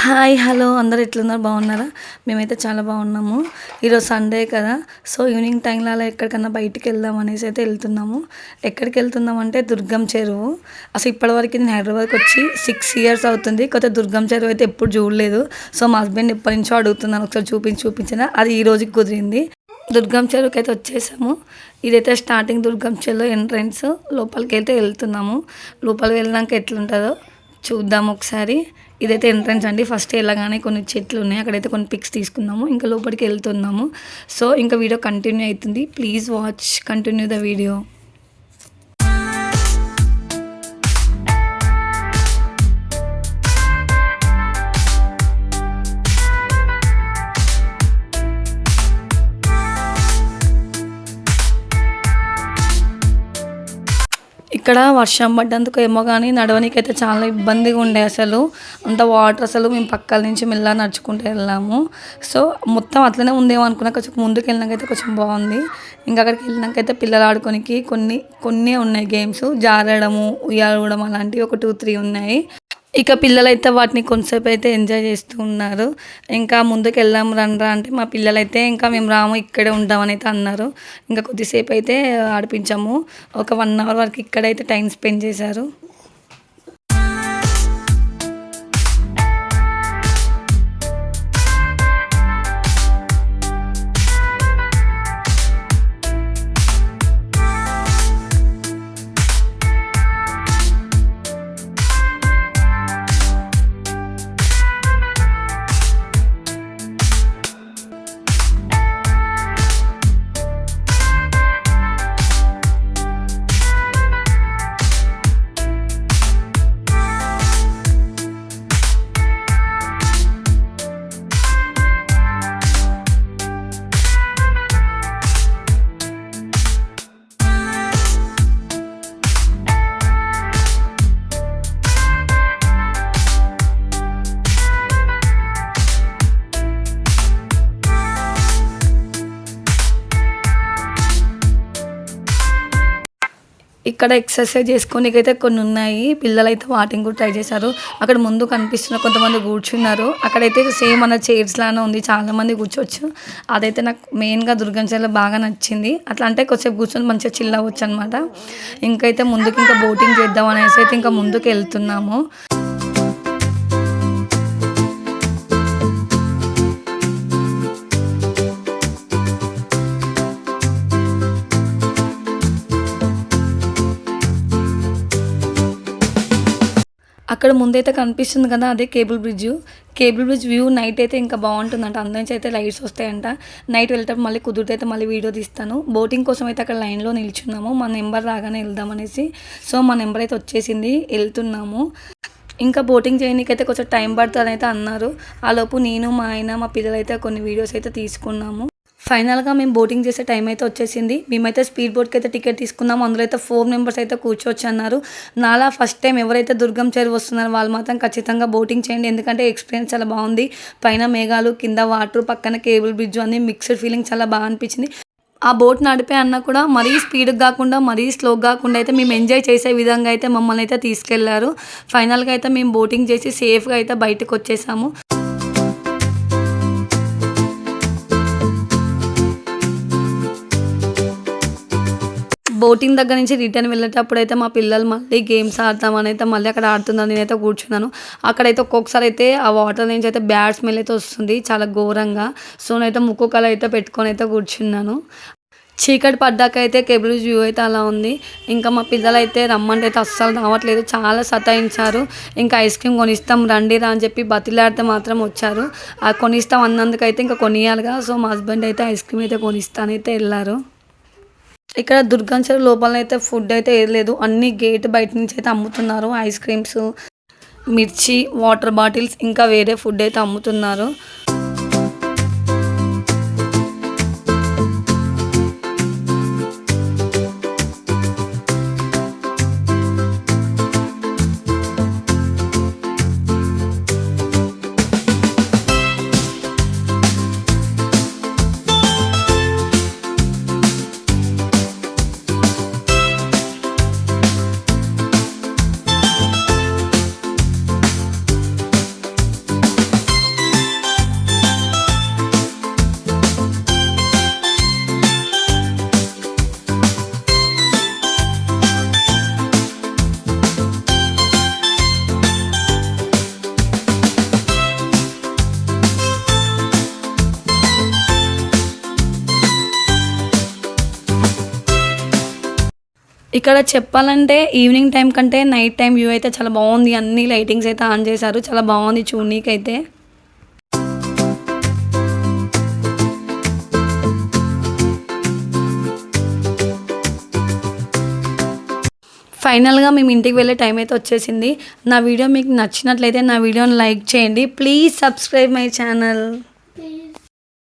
Hi hello అందరూ ఎట్లున్నారు బాగున్నారా? మేమైతే చాలా బాగున్నాము. ఈరోజు సండే కదా, సో ఈవినింగ్ టైంలో అలా ఎక్కడికన్నా బయటికి వెళ్దాం అనేసి అయితే వెళ్తున్నాము. ఎక్కడికి వెళ్తున్నాం అంటే దుర్గం చెరువు. అసలు ఇప్పటివరకు నేను హైదరాబాద్కి వచ్చి 6 years అవుతుంది. కొత్త దుర్గం చెరువు అయితే ఎప్పుడు చూడలేదు. సో మా హస్బెండ్ ఎప్పటి నుంచో అడుగుతున్నాను, ఒకసారి చూపించిన అది ఈ రోజుకి కుదిరింది. దుర్గం చెరువుకి అయితే వచ్చేసాము. ఇదైతే స్టార్టింగ్ దుర్గం చెరువు ఎంట్రన్స్. లోపలికి అయితే వెళ్తున్నాము. లోపలికి వెళ్ళినాక ఎట్లుంటుందో చూద్దాం ఒకసారి. ఇదైతే ఎంట్రన్స్ అండి. ఫస్ట్ వెళ్ళగానే కొన్ని చెట్లు ఉన్నాయి, అక్కడైతే కొన్ని పిక్స్ తీసుకున్నాము. ఇంకా లోపలికి వెళ్తున్నాము. సో ఇంకా వీడియో కంటిన్యూ అవుతుంది. Please watch, continue the video. ఇక్కడ వర్షం పడ్డందుకు ఏమో కానీ నడవనీకైతే చాలా ఇబ్బందిగా ఉండే. అసలు అంత వాటర్, అసలు మేము పక్కల నుంచి మెల్లగా నడుచుకుంటూ వెళ్ళాము. సో మొత్తం అట్లనే ఉందేమో అనుకున్నా, కొంచెం ముందుకు వెళ్ళినాకైతే కొంచెం బాగుంది. ఇంకా అక్కడికి వెళ్ళినాకైతే పిల్లలు ఆడుకోనికి కొన్ని ఉన్నాయి గేమ్స్, జారడము, ఉయ్యాలడం అలాంటివి ఒక 2-3 ఉన్నాయి. ఇక పిల్లలైతే వాటిని కొంతసేపు అయితే ఎంజాయ్ చేస్తూ ఉన్నారు. ఇంకా ముందుకు వెళ్దాం రండ్రా అంటే మా పిల్లలైతే ఇంకా మేము రాము, ఇక్కడే ఉంటామని అయితే అన్నారు. ఇంకా కొద్దిసేపు అయితే ఆడిపించాము. ఒక 1 hour వరకు ఇక్కడైతే టైం స్పెండ్ చేశారు. ఇక్కడ ఎక్సర్సైజ్ చేసుకోనికైతే కొన్ని ఉన్నాయి. పిల్లలైతే వాటిని కూడా ట్రై చేశారు. అక్కడ ముందు కనిపిస్తున్న కొంతమంది కూర్చున్నారు. అక్కడైతే సేమ్ మన చైర్స్ లానే ఉంది, చాలామంది కూర్చోవచ్చు. అదైతే నాకు మెయిన్గా దుర్గం చెరువులో బాగా నచ్చింది. అట్లా అంటే కొంచెంసేపు కూర్చొని మంచిగా చిల్ అవ్వచ్చు అనమాట. ఇంకైతే ముందుకు ఇంకా బోటింగ్ చేద్దాం అనేసి అయితే ఇంకా ముందుకు వెళ్తున్నాము. అక్కడ ముందైతే కనిపిస్తుంది కదా, అదే కేబుల్ బ్రిడ్జ్ వ్యూ నైట్ అయితే ఇంకా బాగుంటుందంట. అందులోంచి అయితే లైట్స్ వస్తాయంట. నైట్ వెళ్ళేటప్పుడు మళ్ళీ కుదిరితే అయితే మళ్ళీ వీడియో తీస్తాను. బోటింగ్ కోసం అయితే అక్కడ లైన్లో నిల్చున్నాము. మా నెంబర్ రాగానే వెళ్దామనేసి. సో మా నెంబర్ అయితే వచ్చేసింది, వెళ్తున్నాము. ఇంకా బోటింగ్ చేయడానికైతే కొంచెం టైం పడుతుంది అయితే అన్నారు. ఆలోపు నేను, మా ఆయన, మా పిల్లలు అయితే కొన్ని వీడియోస్ అయితే తీసుకున్నాము. ఫైనల్గా మేము బోటింగ్ చేసే టైం అయితే వచ్చేసింది. మేమైతే స్పీడ్ బోట్కి అయితే టికెట్ తీసుకున్నాము. అందులో అయితే 4 members అయితే కూర్చోవచ్చు అన్నారు. నాలా ఫస్ట్ టైం ఎవరైతే దుర్గం చెరువు వస్తున్నారో వాళ్ళు మాత్రం ఖచ్చితంగా బోటింగ్ చేయండి, ఎందుకంటే ఎక్స్పీరియన్స్ చాలా బాగుంది. పైన మేఘాలు, కింద వాటర్, పక్కన కేబుల్ బ్రిడ్జ్ అన్ని మిక్స్డ్ ఫీలింగ్ చాలా బాగా అనిపించింది. ఆ బోట్ నడిపే అన్న కూడా మరీ స్పీడ్గా కాకుండా మరీ స్లోగా కాకుండా అయితే మేము ఎంజాయ్ చేసే విధంగా అయితే మమ్మల్ని అయితే తీసుకెళ్లారు. ఫైనల్గా అయితే మేము బోటింగ్ చేసి సేఫ్గా అయితే బయటకు వచ్చేసాము. బోటింగ్ దగ్గర నుంచి రిటర్న్ వెళ్ళేటప్పుడు అయితే మా పిల్లలు మళ్ళీ గేమ్స్ ఆడతామని అయితే మళ్ళీ అక్కడ ఆడుతున్నారు. నేనైతే కూర్చున్నాను. అక్కడైతే ఒక్కొక్కసారి అయితే ఆ వాటర్ నుంచి అయితే బ్యాడ్ స్మెల్ అయితే వస్తుంది చాలా ఘోరంగా. సో నేనైతే ముక్కు కళ అయితే పెట్టుకొని అయితే కూర్చున్నాను. చీకటి పడ్డాక అయితే కేబుల్ వ్యూ అయితే అలా ఉంది. ఇంకా మా పిల్లలు అయితే రమ్మంటే అయితే అస్సలు రావట్లేదు, చాలా సతాయించారు. ఇంకా ఐస్ క్రీమ్ కొనిస్తాం రండి రా అని చెప్పి బతిలాడితే మాత్రం వచ్చారు. ఆ కొనిస్తాం అన్నందుకైతే ఇంకా కొనియాలిగా. సో మా హస్బెండ్ అయితే ఐస్ క్రీమ్ అయితే కొనిస్తానైతే వెళ్ళారు. ఇక్కడ దుర్గం చెరువు లోపల అయితే ఫుడ్ అయితే ఏది లేదు, అన్ని గేట్ బయట నుంచి అయితే అమ్ముతున్నారు. ఐస్ క్రీమ్స్, మిర్చి, వాటర్ బాటిల్స్, ఇంకా వేరే ఫుడ్ అయితే అమ్ముతున్నారు. ఇక్కడ చెప్పాలంటే ఈవినింగ్ టైం కంటే నైట్ టైం వ్యూ అయితే చాలా బాగుంది. అన్ని లైటింగ్స్ అయితే ఆన్ చేశారు. చాలా బాగుంది చూడనీకైతే. ఫైనల్గా మేము ఇంటికి వెళ్ళే టైం అయితే వచ్చేసింది. నా వీడియో మీకు నచ్చినట్లయితే నా వీడియోని లైక్ చేయండి. Please subscribe my channel.